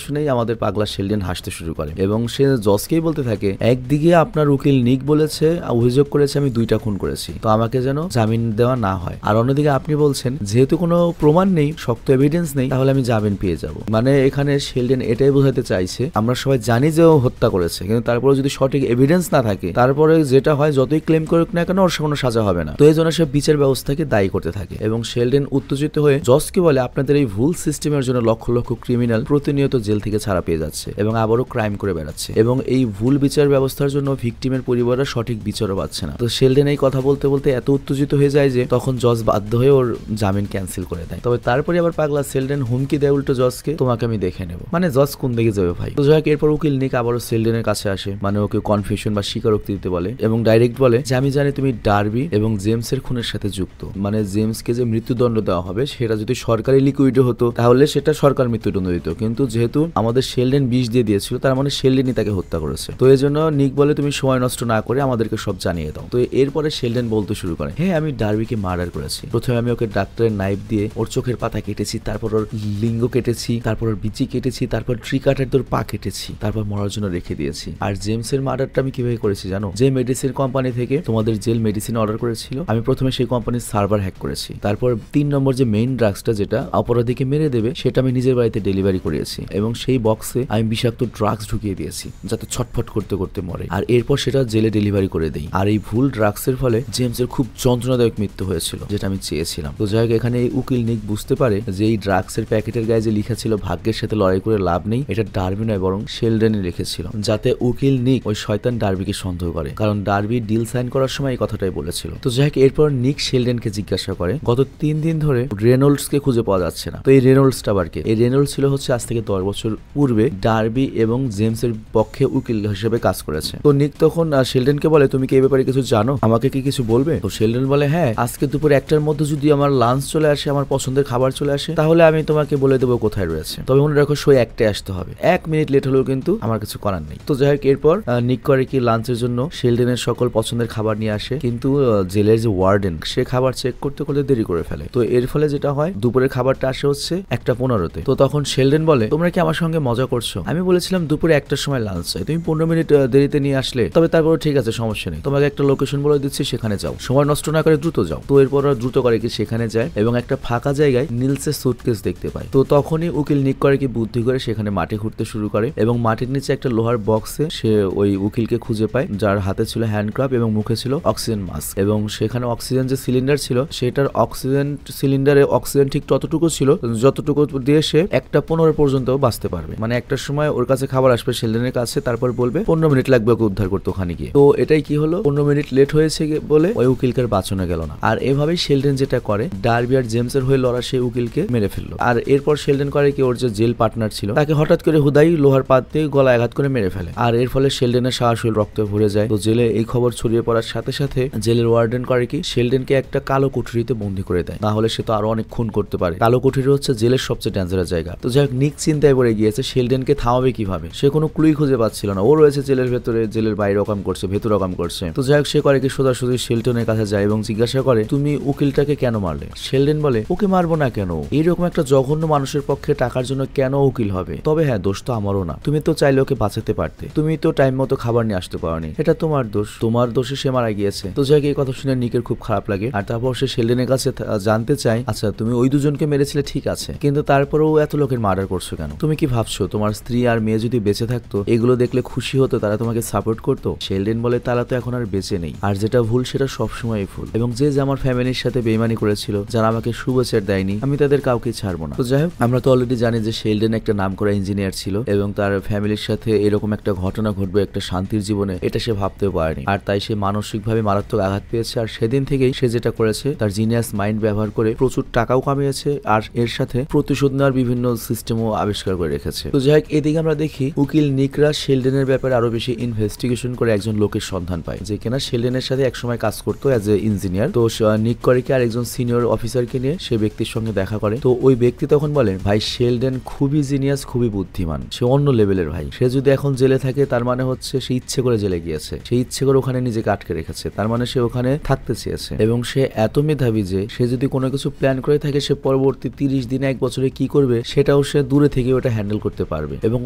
শুনেই আমাদের পাগলা শেলডন হাসতে শুরু করে এবং সে জজকেই বলতে থাকে একদিকে আপনার উকিল নিক বলেছে, অভিযোগ করেছে আমি 2টা খুন করেছি, তো আমাকে যেন জামিন দেওয়া না হয়, আর অন্যদিকে আপনি বলছেন যেহেতু কোনো প্রমাণ নেই, শক্ত এভিডেন্স নেই, তাহলে আমি জামিন পেয়ে যাব। মানে এখানে শেলডন এটাই বোঝাতে চাইছে আমরা সবাই জানি যে ও হত্যা করেছে, কিন্তু তারপরে যদি সঠিক এভিডেন্স না থাকে তারপরে যেটা হয় যতই ক্লেম করুক না কেন ওর কোনো সাজা হবে না। তো এই জন্য সে বিচার ব্যবস্থাকে দায়ী করতে থাকে এবং শেলডন উত্তেজিত হয়ে জজকে বলে আপনাদের এই ভুল সিস্টেমের জন্য লক্ষ লক্ষ ক্রিমিনাল প্রতিনিয়ত জেল থেকে ছাড়া পেয়ে যাচ্ছে এবং আবারও ক্রাইম করে বেড়াচ্ছে, এবং এই ভুল বিচার ব্যবস্থার জন্য ভিকটিমের পরিবাররা সঠিক বিচারও পাচ্ছে না। তো শেলডন এই কথা বলতে বলতে এত উত্তেজিত হয়ে যায় যে তখন জজ বাধ্য হয়ে ওর জামিন ক্যান্সেল করে দেয়। তবে তারপরে আবার পাগলা শেলডন হুমকি দেয় উল্টো জজকে, তোমাকে আমি দেখে নেব। মানে জজ কোন দিকে যাবে ভাই? তো যাই হোক এরপর উকিল নিক আবারও শেলডনের কাছে আসে, মানে ওকে কনফেশন বা স্বীকারোক্তি দিতে বলে এবং ডাইরেক্ট বলে যে আমি জানি তুমি ডার্বি এবং জেমসের খুনের সাথে যুক্ত, মানে জেমসকে যে মৃত্যুদণ্ড দেওয়া হবে সেটা যদি সরকারি লিকুইডে হতো তাহলে সেটা সরকার মৃত্যুদণ্ড দিত, কিন্তু যেহেতু আমাদের শেলডন বিষ দিয়ে দিয়েছিল তার মানে শেলডনই তাকে হত্যা করেছে। তো এই জন্য নিক বলে তুমি সময় নষ্ট না করে আমাদেরকে সব জানিয়ে দাও। তো এরপরে শেলডন বলতে শুরু করে হ্যাঁ আমি ডার্বিকে মার্ডার করেছি, প্রথমে আমি ওকে ডাক্তারের নাইফ দিয়ে ওর চোখের পাতা কেটেছি, তারপর ওর লিঙ্গ কেটেছি, তারপর ওর বিচি কেটেছি, তারপর ট্রি কাটার তোর পা কেটেছি, তারপর মরার জন্য রেখে দিয়েছি। আর জেমসের মার্ডারটা আমি কিভাবে করেছি জানো? যে মেডিসিন কোম্পানি থেকে তোমাদের জেল মেডিসিন অর্ডার করেছিল আমি প্রথমে সেই কোম্পানির সার্ভার হ্যাক করেছি, তারপর 3 নম্বর যে মেইন ড্রাগসটা যেটা অপরাধীকে মেরে দেবে সেটা আমি নিজের বাড়িতে ডেলিভারি করিয়েছি এবং সেই বক্সে আমি বিষাক্ত ড্রাগস ঢুকিয়ে দিয়েছি যাতে ছটফট করতে করতে মরে, আর এরপর সেটা জেলে ডেলিভারি করে দেই। আর এই ভুল ড্রাগসের ফলে জেমসের খুব যন্ত্রণাদায়ক মৃত্যু হয়েছিল যেটা আমি চেয়েছিলাম। তো যাই হোক এখানে এই উকিল নিক বুঝতে পারে যে এই ড্রাগসের প্যাকেটের গায়ে যে লেখা ছিল ভাগ্যের সাথে লড়াই করে লাভ নেই, এটা ডার্বি নয় বরং শেলডনই লিখেছিল, যাতে উকিল নিক ওই শয়তান ডার্বিকে সন্দেহ করে, কারণ ডার্বি ডিল সাইন করার সময় এই কথাটাই বলেছিল। তো যাই হোক এরপর নিক শেলডনকে জিজ্ঞাসা করে গত 3 দিন ধরে রেনল্ডসকে খুঁজে পাওয়া যাচ্ছে না, তো এই রেনল্ডসটা আবার কে? এই রেনল্ডস ছিল হচ্ছে আজ থেকে 10 বছর পূর্বে ডার্বি এবং জেমসের পক্ষে উকিল হিসেবে কাজ করেছে। তো নিক তখন শেলডনকে বলে তুমি কি এই ব্যাপারে কিছু জানো, আমাকে কি কিছু বলবে? তো শেলডন বলে হ্যাঁ আজকে দুপুর 1টার মধ্যে যদি আমার লাঞ্চ চলে আসে, আমার পছন্দের খাবার চলে আসে, তাহলে আমি তোমাকে বলে দেবো কোথায় রয়েছে, তবে মনে রাখো সই 1টায় আসতে হবে, 1 মিনিট লেট হলেও কিন্তু আমার কিছু করার নেই। তো যাই হোক এরপর নিক করে কি লাঞ্চের জন্য শেলডনের সকল পছন্দের খাবার নিয়ে আসে, কিন্তু জেলের যে ওয়ার্ডেন সে খাবার চেক করতে করতে দেরি করে ফেলে। তো এর ফলে যেটা হয় দুপুরের খাবারটা আসে হচ্ছে 1:15-তে। তো তখন শেলডন বলে তোমরা কি আমার সঙ্গে মজা করছো? আমি বলেছিলাম দুপুরে 1টার সময় লাঞ্চ চাই, তুমি 15 মিনিট দেরিতে নিয়ে আসলে, তবে তারপর ঠিক আছে সমস্যা নেই, তোমাকে একটা লোকেশন বলে দিচ্ছি সেখানে যাও, সময় নষ্ট না করে দ্রুত যাও। তো এরপর দ্রুত করে কি সেখানে যায় এবং একটা ফাঁকা জায়গায় নিলসের সুটকেস দেখতে পায়। তো তখনই উকিল নিক করে কি বুদ্ধি করে সেখানে মাটি খুঁড়তে শুরু করে এবং মাটির নিচে একটা লোহার বক্সে সে ওই উকিলকে খুঁজে পায় যার হাতে ছিল হ্যান্ডক্রাফ এবং মুখে ছিল অক্সিজেন মাস্ক, এবং সেখানে অক্সিজেন যে সিলিন্ডার ছিল সেটার অক্সিজেন সিলিন্ডারে অক্সিজেন ঠিক ততটুকু ছিল যতটুকু দিয়ে সে 1:15 পর্যন্ত বাঁচতে পারবে, মানে 1টার সময় ওর কাছে খাবার আসবে শেলডনের কাছে, তারপর বলবে 15 মিনিট লাগবে ওকে উদ্ধার করতে ওখানে গিয়ে। তো এটাই কি হলো, 15 মিনিট লেট হয়েছে বলে ওই উকিলকে বাঁচানো গেল না। আর এভাবেই শেলডন যেটা করে ডার্বি আর জেমসের হয়ে লড়া সেই উকিলকে মেরে ফেললো। আর এরপর শেলডন করে কি ওর যে জেল পার্টনার ছিল তাকে হঠাৎ করে হুদাই লোহার পাত দিয়ে গলায় আঘাত করে মেরে ফেলে, আর এর ফলে শেলডনের সারা শরীর রক্তে ভরে যায়। তো জেলে এই খবর ছড়িয়ে পড়ার সাথে সাথে জেলের ওয়ার্ডেন করে কি শেলডনকে একটা কালো কুঠুরিতে বন্দী করে দেয়, না হলে সে তো আরো অনেক খুন করতে পারে। কালো কুঠুরি হচ্ছে জেলের সবচেয়ে ডেঞ্জারাস জায়গা। তো যাই হোক নিক চিন্তায় পড়ে গিয়েছে শেলডনকে থামাবে কিভাবে, সে কোনো ক্লুই খুঁজে পাচ্ছিল না, ও রয়েছে জেলের ভেতরে, জেলের বাইরে অকাম করছে, ভেতর অকাম করছে। তো যাই হোক সে করে কি সোজাসুজি শেলডনের কাছে যায় এবং জিজ্ঞাসা করে তুমি উকিলটাকে কেন মারলে? শেলডন বলে ওকে মারবো না কেন, এইরকম একটা জঘন্য মানুষের পক্ষে টাকার জন্য কেন উকিল হবে, তবে হ্যাঁ দোষ তো আমারও না, তুমি তো চাইলে ওকে বাঁচাতে পারতে, তুমি তো টাইম মতো খাবার নিয়ে আসতে পারোনি, এটা তোমার দোষ, তোমার দোষে সে মারা গিয়েছে। তো যাই হোক এই কথা শুনে নিকের খুব খারাপ লাগে, আর তারপর সে শেলডনের কাছে জানতে চায় আচ্ছা তুমি ওই দুজনকে মেরেছিলে ঠিক আছে, কিন্তু তারপরেও এত লোকের মার্ডার করছো কেন? তুমি কি ভাবছো তোমার স্ত্রী আর মেয়ে যদি বেঁচে থাকতো এগুলো দেখলে খুশি হতো, তারা তোমাকে সাপোর্ট করতো? শেলডন বলে তারা তো এখন আর বেঁচে নেই, আর যেটা ভুল সেটা সবসময় ভুল, এবং যে আমার ফ্যামিলির সাথে বেইমানি করেছিল, যারা আমাকে শুভেচ্ছার দেয়নি, আমি তাদের কাউকে ছাড়বো না। তো যাই হোক আমরা তো অলরেডি জানি যে শেলডন একটা নামকরা ইঞ্জিনিয়ার ছিল এবং তার ফ্যামিলির সাথে এরকম একটা ঘটনা ঘটবে একটা শান্তির জীবনে, এটা সে ভাবতেও পারেনি, আর তাই সে মানসিকভাবে মারাত্মক আঘাত পেয়েছে। আর সেদিন থেকেই সে যেটা করেছে তার জিনিয়াস মাইন্ড ব্যবহার করে প্রচুর টাকাও কামিয়েছে, আর এর সাথে প্রতিশোধ নেওয়ার বিভিন্ন সিস্টেমও আবিষ্কার করে রেখেছে। তো যাই হোক এদিকে আমরা দেখি উকিল নিকরা শেলডনের ব্যাপারে আরো বেশি ইনভেস্টিগেশন করে একজন লোকের সন্ধান পায় যে কিনা শেলডন শেলডেনের সাথে একসময় কাজ করতো অ্যাজ এ ইঞ্জিনিয়ার। তো নিক করে কি আরেকজন সিনিয়র অফিসারকে নিয়ে সে ব্যক্তির সঙ্গে দেখা করে। তো ওই ব্যক্তি তখন বলে, ভাই শেলডেন খুবই জিনিয়াস, খুবই বুদ্ধিমান, সে অন্য লেভেলের ভাই। সে যদি এখন জেলে থাকে তার মানে হচ্ছে সে ইচ্ছে করে জেলে গিয়েছে, সে ইচ্ছে করে ওখানে নিজেকে আটকে রেখেছে, তার মানে সে ওখানে থাকতে চেয়েছে। এবং সে এত মেধাবী যে সে যদি কোনো কিছু প্ল্যান করে থাকে সে পরবর্তী 30 দিনে 1 বছরে কি করবে সেটাও সে দূরে থেকে ওটা হ্যান্ডেল করতে পারবে। এবং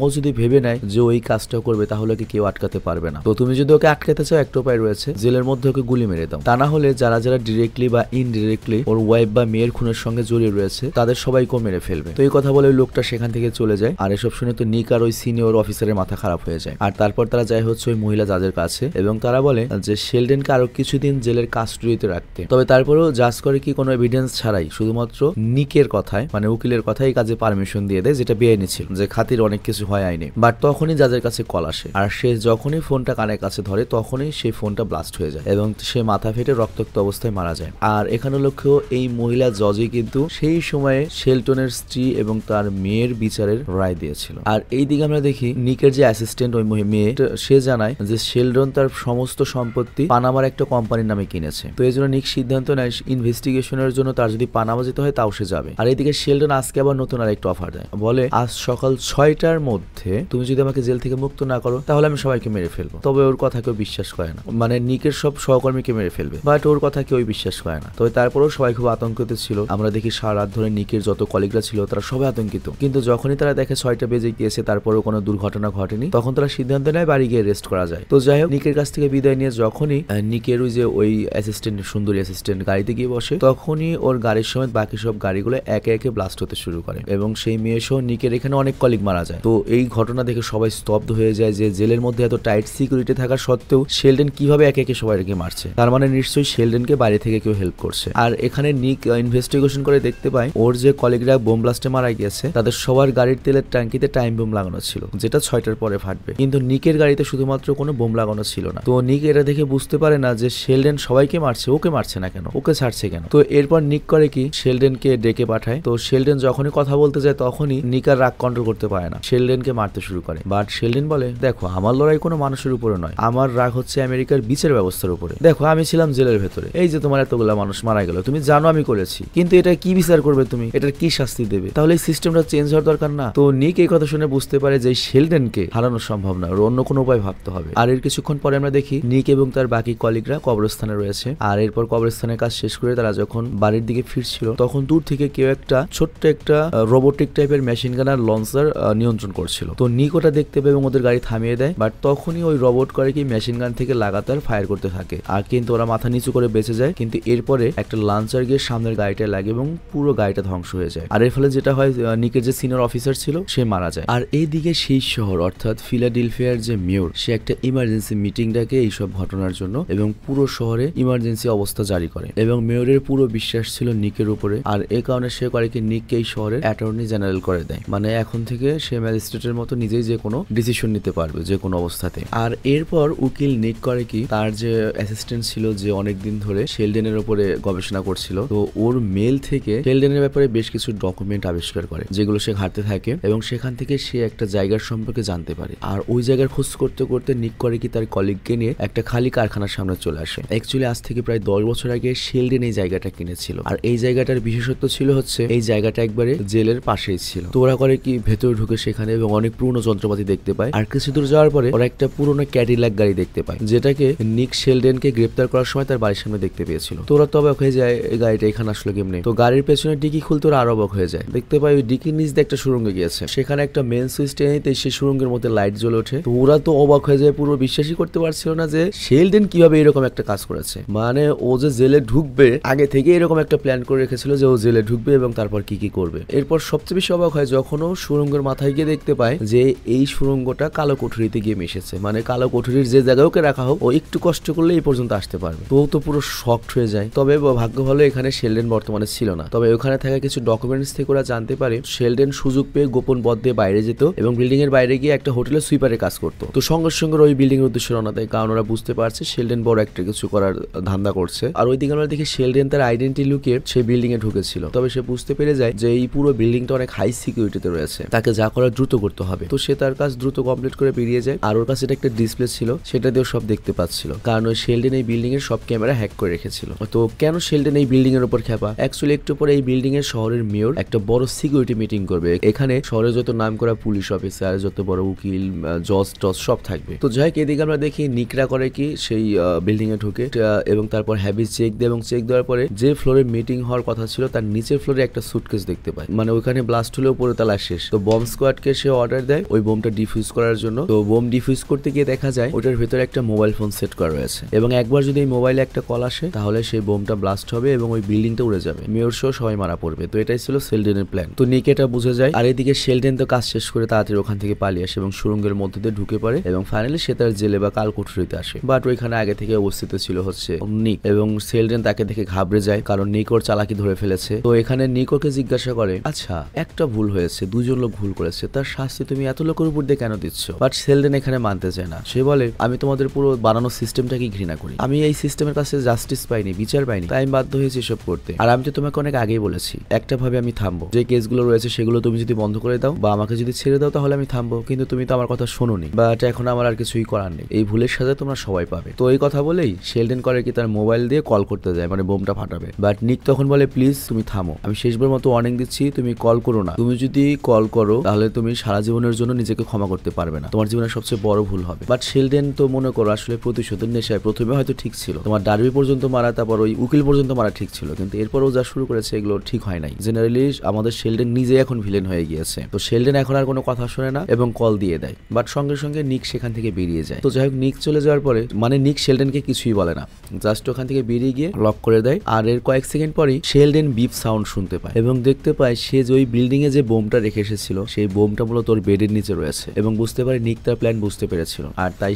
ও যদি ভেবে নেয় যে ওই কাজটা করবে তাহলে ওকে কেউ আটকাতে পারবে না। তো তুমি যদি ওকে আটকাতে চাও একটা উপায় রয়েছে, জেলের মধ্যে ওকে গুলি মেরে দাও। তা না হলে যারা যারা ডিরেক্টলি বা ইনডিরেক্টলি ওর ওয়াইফ বা মেয়ের খুনের সঙ্গে জড়িয়ে রয়েছে তাদের সবাইকেও মেরে ফেলবে। তো এই কথা বলে ওই লোকটা সেখান থেকে চলে যায়। আর এসব শুনে তো নিক আর ওই সিনিয়র অফিসারের মাথা খারাপ হয়ে যায়। আর তারপর তারা যায় হচ্ছে ওই মহিলা জাজের কাছে এবং তারা বলে যে শেলডেনকে আরো কিছুদিন জেলের কাস্টডিতে রাখতে। তবে তারপরেও জাজ করে কি কোনো এভিডেন্স ছাড়াই শুধুমাত্র নিকের কথায় মানে উকিলের কথাই কাজে পারমিশন দিয়ে দেয়, যেটা বেআইনি ছিল, যে খাতির অনেক কিছু হয় আইনে। বাট তখনই জাজের কাছে কল আসে আর সে যখনই ফোনটা কানের কাছে ধরে তখনই সেই ফোনটা ব্লাস্ট হয়ে যায় এবং সে মাথা ফেটে রক্তাক্ত অবস্থায় মারা যায়। আর এখানে লক্ষ্য এই মহিলা জজই কিন্তু সেই সময়ে শেলটনের স্ত্রী এবং তার মেয়ের বিচারের রায় দিয়েছিল। আর এই দিকে আমরা দেখি নিকের যে অ্যাসিস্ট্যান্ট ওই মেয়ে সে জানায় যে শেলডন তার সমস্ত সম্পত্তি পানামার একটা কোম্পানির নামে কিনেছে। তো এই জন্য নিক সিদ্ধান্ত নেয় ইনভেস্টিগেশনের জন্য তার যদি পানামা যেতে হয় তাও সে যাবে। আর এইদিকে শেলডন আজকে আবার নতুন আর একটা অফার দেয়, বলে আজ সকাল 6টার মধ্যে তুমি যদি আমাকে জেল থেকে মুক্ত না করো তাহলে আমি সবাইকে মেরে ফেলবো। তবে ওর কথা কেউ বিশ্বাস করে না, মানে নিকের সব সহকর্মীকে মেরে ফেলবে, বাট ওর কথা কেউ বিশ্বাস করে না। তবে তারপরেও সবাই খুব আতঙ্কিত ছিল। আমরা দেখি সারা রাত ধরে নিকের যত কলিগরা ছিল তারা সবাই আতঙ্কিত, কিন্তু যখনই তারা দেখে 6টা বেজে গিয়েছে তারপরেও কোনো দুর্ঘটনা ঘটেনি তখন তারা সিদ্ধান্ত নেয় বাড়ি গিয়ে রেস্ট করা যায়। তো যাই হোক, নিকের কাছ থেকে বিদায় নিয়ে যখনই নিকের ওই অ্যাসিস্ট্যান্ট সুন্দরী অ্যাসিস্ট্যান্ট গাড়িতে গিয়ে বসে তখনই ওর গাড়ির সমেত বাকি সব গাড়িগুলো একে একে ব্লাস্ট হতে শুরু করে এবং সেই মেয়ে সহ নিকের এখানে অনেক কলিগ মারা যায়। তো এই ঘটনা দেখে সবাই স্তব্ধ হয়ে যায় যে জেলের মধ্যে এত টাইট সিকিউরিটি থাকা সত্ত্বেও শেলডেন কিভাবে একে একে সবাইকে মারছে, তার মানে নিশ্চয়ই শেলডেনকে বাইরে থেকে কেউ হেল্প করছে। আর এখানে নিক ইনভেস্টিগেশন করে দেখতে পায় ওর যে কলিগরা বোম ব্লাস্টে মারা গিয়েছে তাদের সবার গাড়ির তেলের ট্যাঙ্কিতে টাইম বোম লাগানো ছিল, যেটা 6টার পরে ফাটবে, কিন্তু নিকের গাড়িতে শুধুমাত্র কোনো বোম লাগানো ছিল না। তো নিক এটা দেখে বুঝতে পারে না যে শেলডেন সবাইকে মারছে, ওকে মারছে না কেন, ওকে ছাড়ছে কেন। তো এরপর নিক করে কি শেলডেনকে ডেকে পাঠায়। তো শেলডেন যখনই কথা বলতে যায় তখনই নিক আর রাগ কন্ট্রোল করতে পারে না, শেলডেনকে মারতে শুরু করে। বাট শেলডেন বলে, দেখো আমার লড়াই কোনো মানুষের উপরে নয়, আমার রাগ হচ্ছে আমেরিকার বিচার ব্যবস্থার উপরে। দেখো আমি ছিলাম জেলের ভেতরে, এই যে তোমার এতগুলা মানুষ মারা গেল, তুমি জানো আমি করেছি, কিন্তু এটা কি বিচার করবে তুমি, এটার কি শাস্তি দেবে, তাহলে এই সিস্টেমটা চেঞ্জ হওয়ার দরকার না। তো নিক এই কথা শুনে বুঝতে পারে যে শেলডেনকে হারানো সম্ভব না, ওর অন্য কোনো উপায় ভাবতে হবে। আর এর কিছুক্ষণ পরে আমরা দেখি নিক এবং তার বাকি কলিগরা কবরস্থানে রয়েছে। আর এরপর কবরস্থানের কাজ শেষ করে তারা যখন বাড়ির দিকে ফিরছিল তখন দূর থেকে কেউ একটা ছোট্ট একটা রোবোটিক টাইপের মেশিন গান আর লঞ্চার নিয়ন্ত্রণ করছিল। তো নিক ওটা দেখতে পেয়ে এবং ওদের গাড়ি থামিয়ে দেয়। বাট তখনই ওই রোবট করে কি মেশিন গান থেকে লাগাতার ফায়ার করতে থাকে আর কিন্তু ওরা মাথা নিচু করে বেঁচে যায়। কিন্তু এরপরে একটা লাঞ্চার গিয়ে সামনের গাড়িটা লাগে এবং পুরো গাড়িটা ধ্বংস হয়ে যায়। আর এর ফলে যেটা হয়, নিকের যে সিনিয়র অফিসার ছিল সে মারা যায়। আর এইদিকে সেই শহর অর্থাৎ ফিলাডেলফিয়ার যে মেয়র সে একটা ইমার্জেন্সি মিটিং ডাকে এইসব ঘটনার জন্য এবং পুরো শহরে ইমার্জেন্সি অবস্থা জারি করে এবং মেয়রের পুরো বিশ্বাস ছিল নিকের উপরে। আর এই কারণে সে করে কি নিককে এই শহরের অ্যাটর্নি জেনারেল করে দেয়, মানে এখন থেকে সে ম্যাজিস্ট্রেটের মতো নিজেই যে কোনো ডিসিশন নিতে পারবে যে কোনো অবস্থাতে। আর এরপর উকিল নিক করে কি তার যে অ্যাসিস্ট্যান্ট ছিল যে অনেকদিন ধরে শেলডেনের উপরে গবেষণা করছিল, তো ওর মেল থেকে শেলডেনের ব্যাপারে বেশ কিছু ডকুমেন্ট আবিষ্কার করে যেগুলো সে ঘাঁটতে থাকে এবং সেখান থেকে সে একটা জায়গার সম্পর্কে জানতে পারে। আর ওই জায়গার খোঁজ করতে করতে নিক করে কি তার কলিগকে নিয়ে একটা খালি কারখানার সামনে চলে আসে। অ্যাকচুয়ালি আজ থেকে প্রায় 10 বছর আগে শেলডেন এই জায়গাটা কিনেছিল। আর এই জায়গাটার বিশেষত্ব ছিল হচ্ছে এই জায়গাটা একবারে জেলের পাশেই ছিল। তো ওরা করে কি ভেতরে ঢুকে সেখানে এবং অনেক পুরনো যন্ত্রপাতি দেখতে পায়। আর কিছু দূর যাওয়ার পরে ওরা একটা পুরনো ক্যাডিল্যাক গাড়ি দেখতে পায় যেটাকে নিক শেলডেনকে গ্রেপ্তার করার সময় তার বাড়ির সামনে দেখতে পেয়েছিল। তো ওরা তো অবাক হয়ে যায় এই গাড়িটা এখানে আসলো কেমনে। তো গাড়ির পেছনে ডিকি খুলতে ওরা আরো অবাক হয়ে যায়, দেখতে পাই ওই ডিকির নিচ দিয়ে একটা সুড়ঙ্গে গিয়েছে, সেখানে একটা মেন সুইচ টেনে সেই সুড়ঙ্গের মধ্যে লাইট জ্বলে ওঠে। তো ওরা তো অবাক হয়ে যায়, পুরো বিশ্বাসই করতে পারছিল না যে শেলডেন কিভাবে এরকম একটা কাজ করেছে, মানে ও যে জেলে ঢুকবে আগে থেকে এরকম একটা প্ল্যান করে রেখেছিল যে ও জেলে ঢুকবে এবং তারপর কি কি করবে। এরপর সবচেয়ে বেশি অবাক হয় যখন ও সুড়ঙ্গের মাথায় গিয়ে দেখতে পায় যে এই সুড়ঙ্গটা কালো কোঠরিতে গিয়ে মিশেছে, মানে কালো কোঠরির যে জায়গায় ওকে রাখা হোক ও একটু কষ্ট করলে এই পর্যন্ত আসতে পারবে। তো ও তো পুরো শকড হয়ে যায়। তবে ভাগ্য ভালো এখানে শেলডেন বর্তমানে ছিল না, তবে ওখানে থাকা কিছু ডকুমেন্টস থেকে ওরা জানতে পারে শেলডেন সুযোগ পেয়ে গোপন পথ দিয়ে বাইরে যেত এবং বিল্ডিং এর বাইরে গিয়ে একটা হোটেলে সুইপারের কাজ করতো। তো সঙ্গে সঙ্গে ওই বিল্ডিং এর উদ্দেশ্যে রওনা দেয়, কারণ ওরা বুঝতে পারছে শেলডেন বড় একটা কিছু করার ধান্দা করছে। আর ওইদিকে আমরা দেখি শেলডেন তার আইডেন্টি লুকিয়ে সেই বিল্ডিং এ ঢুকেছিল। তবে সে বুঝতে পেরে যায় যে এই পুরো বিল্ডিংটা অনেক হাই সিকিউরিটিতে রয়েছে, তাকে যা করার দ্রুত করতে হবে। তো সে তার কাজ দ্রুত কমপ্লিট করে বেরিয়ে যায়। আর ওর কাছে একটা ডিসপ্লে ছিল, সেটা দিয়েও সব দেখতে পাচ্ছিল, কারণ ওই শেলডেন এই বিল্ডিং এর সব ক্যামেরা হ্যাক করে রেখেছিল। তো কেন শেলডেন এই বিল্ডিং এর উপর খেপা? অ্যাকচুয়ালি একটু পরে এই বিল্ডিং এর শহরের মেয়র একটা বড় সিকিউরিটি মিটিং করবে। এখানে শহরে যত নাম করা পুলিশ অফিসার, যত বড় উকিল, জজ টজ সব থাকবে। তো যাই হোক, এদিকে আমরা দেখি নিকরা করে কি সেই বিল্ডিং এ ঢুকে এবং তারপর হ্যাভি চেক দেয় এবং চেক দেওয়ার পরে যে ফ্লোরে মিটিং হওয়ার কথা ছিল তার নিচের ফ্লোরে একটা সুটকেস দেখতে পায়। মানে ওখানে ব্লাস্ট হলেও পুরো তালা শেষ। তো বম্ব স্কোয়াডকে সে অর্ডার দেয় ওই বোমটা ডিফিউজ করার জন্য। তো বোম ডিফিউজ করতে গিয়ে দেখা যায় ওটার ভিতরে একটা মোবাইল ফোন সেট করা রয়েছে এবং একবার যদি এই মোবাইলে একটা কল আসে তাহলে সেই বোমটা ব্লাস্ট হবে এবং ওই বিল্ডিংটা উড়ে যাবে, মেয়র সহ সবাই মারা পড়বে। তো এটাই ছিল শেলডেনের প্ল্যান। তো নিক এটা বুঝে যায়। আর এদিকে শেলডেন তো কাজ শেষ করে তাড়াতাড়ি ওখান থেকে পালিয়ে আসে এবং সুড়ঙ্গের মধ্যে দিয়ে ঢুকে পড়ে এবং ফাইনালি সে তার জেলে বা কাল কুঠরিতে আসে। বাট ওইখানে আগে থেকে অবস্থিত ছিল হচ্ছে নিক এবং শেলডেন তাকে দেখে ঘাবড়ে যায় কারণ নিক ওর চালাকি ধরে ফেলেছে। তো এখানে নিক ওকে জিজ্ঞাসা করে, আচ্ছা একটা ভুল হয়েছে, দুজন লোক ভুল করেছে, তার শাস্তি তুমি এত লোকের উপর দিয়ে কেন দিচ্ছ? বাট শেলডেন এখানে মানতে চায় না। সে বলে, আমি তোমাদের পুরো বানানো সিস্টেমটাকে ঘৃণা করি, আমি এই সিস্টেমের কাছে জাস্টিস পাইনি, বিচার পাইনি, তাই আমি বাধ্য হয়েছি এসব করতে। আর আমি তো তোমাকে অনেক আগেই বলেছি একটা ভাবে আমি থামবো, যে কেসগুলো রয়েছে সেগুলো তুমি যদি বন্ধ করে দাও বা আমাকে যদি ছেড়ে দাও তাহলে আমি থামবো, কিন্তু তুমি তো আমার কথা শোনোনি, বাট এখন আমার আর কিছুই করার নেই, এই ভুলের সাথে তোমরা সবাই পাবে। তো এই কথা বলেই শেলডেন করে কি তার মোবাইল দিয়ে কল করতে যায়, মানে বোমটা ফাটাবে। বাট নিক তখন বলে, প্লিজ তুমি থামো, আমি শেষবার মতো ওয়ার্নিং দিচ্ছি, তুমি কল করো না, তুমি যদি কল করো তাহলে তুমি সারা জীবনের জন্য নিজেকে ক্ষমা করতে পারবে না, তোমার জীবনের সবচেয়ে বড় ভুল হবে। বাট শেলডেন তো মনে করো আসলে প্রতিশোধের নেশায় প্রথমে হয়তো ঠিক ছিল, তোমার ডার্বি পর্যন্ত মারা, তারপর ওই উকিল পর্যন্ত মারা ঠিক ছিল, কিন্তু এরপরও যা শুরু করেছে এগুলো ঠিক হয় নাই। জেনারেলি আমাদের শেলডেন নিজে এখন ভিলেন হয়ে গিয়েছে। তো শেলডেন এখন আর কোনো কথা শুনে না এবং কল দিয়ে দেয়। বাট সঙ্গে সঙ্গে নিক সেখান থেকে বেরিয়ে যায়। তো যাই হোক, নিক চলে যাওয়ার পরে মানে নিক শেলডেনকে কিছুই বলে না, জাস্ট ওখান থেকে বেরিয়ে গিয়ে লক করে দেয়। আর এর কয়েক সেকেন্ড পরেই শেলডেন বিপ সাউন্ড শুনতে পায় এবং দেখতে পায় সে যে ওই বিল্ডিং এ যে বোমটা রেখে এসেছিল সেই বোমটা মূলত ওর বেডের নিচে রয়েছে এবং বুঝতে পারে নিক তার প্ল্যান বুঝতে পেরেছিল আর তাই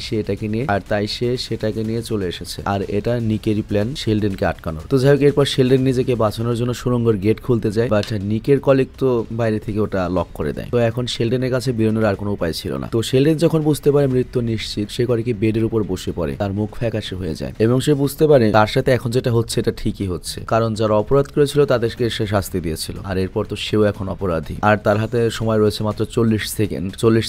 সে সেটাকে নিয়ে চলে এসেছে। আর এটা নিকেরই প্ল্যান শেলডেনকে আটকানোর। তো যাই হোক, এরপর শেলডেন নিজেকে বাঁচানোর জন্য সুড়ঙ্গের গেট খুলতে যায়, বাট নিকের কলিগ তো বাইরে থেকে ওটা লক করে দেয়। তো এখন শেলডেনের কাছে বেরোনোর আর কোনো উপায় ছিল না। তো শেলডেন যখন বুঝতে পারে মৃত্যু নিশ্চিত, সে করে কি বেডের উপর বসে পড়ে, তার মুখ ফ্যাকাশে হয়ে যায় এবং সে বুঝতে পারে তার সাথে এখন যেটা হচ্ছে এটা ঠিকই হচ্ছে, কারণ যারা অপরাধ করেছিল তাদেরকে সে শাস্তি দিয়েছিল আর এরপর তো সেও এখন অপরাধী। আর তার হাতে সময় রয়েছে মাত্র 40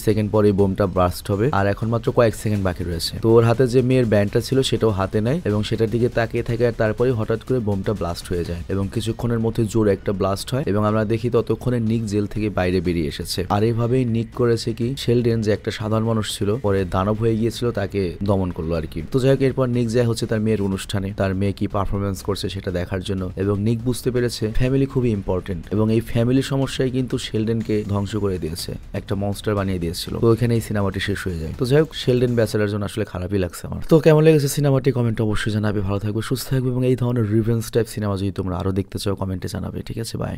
সেকেন্ড পরে বোমটা ব্লাস্ট হবে আর এখন মাত্র কয়েক সেকেন্ড বাকি রয়েছে। তো ওর হাতে যে মেয়ের ব্যান্ডটা ছিল সেটাও হাতে নেয় এবং সেটার দিকে তাকিয়ে থাকে আর তারপরে হঠাৎ করে বোমটা ব্লাস্ট হয়ে যায় এবং কিছুক্ষণের মধ্যে জোরে একটা ব্লাস্ট হয় এবং আমরা দেখি ততক্ষণে নিক জেল থেকে বাইরে বেরিয়ে এসেছে। আর এইভাবেই নিক করেছে কি, শেলডেন যে একটা সাধারণ মানুষ ছিল পরে দানব হয়ে গিয়েছিল তাকে দমন করলো আর কি। তো যাই হোক, এরপর নিক যায় হচ্ছে তার মেয়ের অনুষ্ঠানে, তার মেয়ে কি পারফরমেন্স করছে সেটা দেখার জন্য এবং নিক বুঝতে পেরেছে ফ্যামিলি খুবই ইম্পর্টেন্ট এবং এই ফ্যামিলি সমস্যায় কিন্তু শেলডেনকে ধ্বংস করে দিয়েছে, একটা মনস্টার বানিয়ে দিয়েছিল। তো এখানে এই সিনেমাটি শেষ হয়ে যায়। তো যাই হোক, শেলডেন ব্যাচেলার জন্য আসলে খারাপই লাগছে আমার। তো কেমন লেগেছে সিনেমাটি কমেন্টে অবশ্যই জানাবে। ভালো থাকবে, সুস্থ থাকবে এবং এই ধরনের রিভেঞ্জ টাইপ সিনেমা যদি তোমরা আরো দেখতে চাও কমেন্টে জানাবে। ঠিক আছে, বাই।